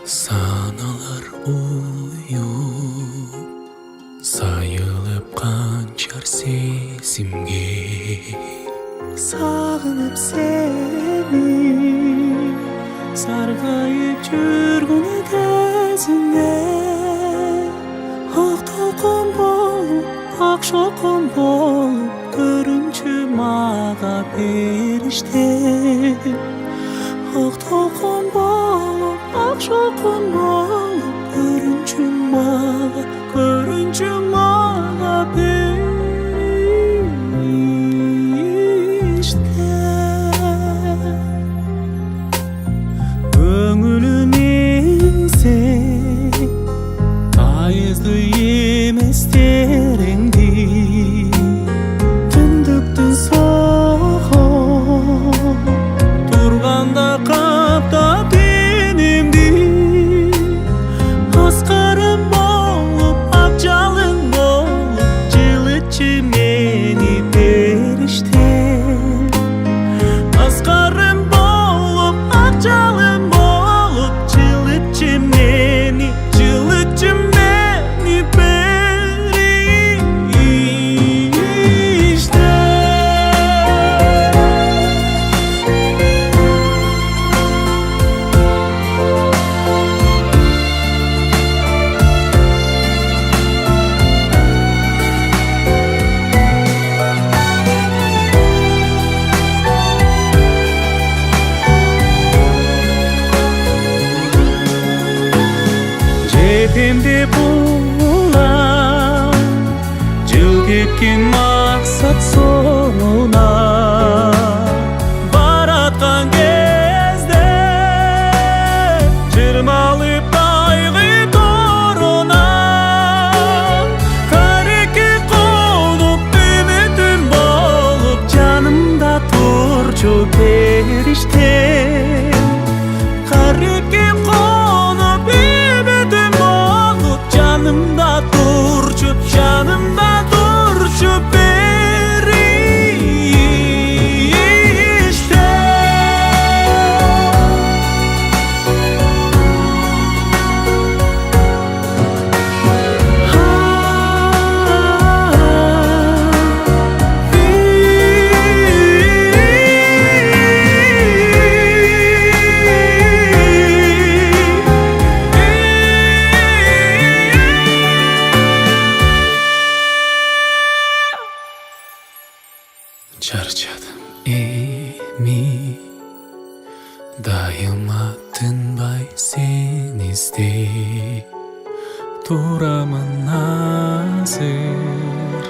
Sanalar uyup sayılıp kançar sesimge Sağınıp seni sargayıp жүргүн кезинде Ак толкун болуп, ак шолкун болуп көрүнчү мага бериште Ак толкун болуп, ак шолкун болуп көрүнчү мага бериште Көңүлүмүн сен айызды эмес тереңди түндүктүн сого турганда каптап денемди аскарым болуп ак жалын болуп жылытчы мени бериште аскарым болуп ак жалын болуп жылытчы мени бериште жетемде булар жыл кеткен максат сонуна бараткан кезде жырмалып кайгы торуна карекке конуп үмүтүм болуп жанымда турчу бериште карекке конуп үмүтүм болуп жанымда турчу бериште Чарчадым эми дайыма тынбай сен издеп турамын азыр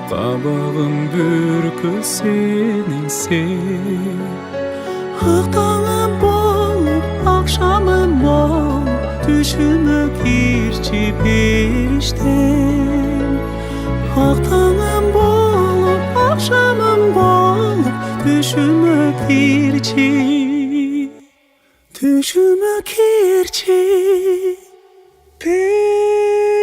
кабагым бүркүп сенин Ак таңым болуп, акшамым болуп түшүмө кирчи бериште Ак таңым болуп, акшамым болуп түшүмө кирчи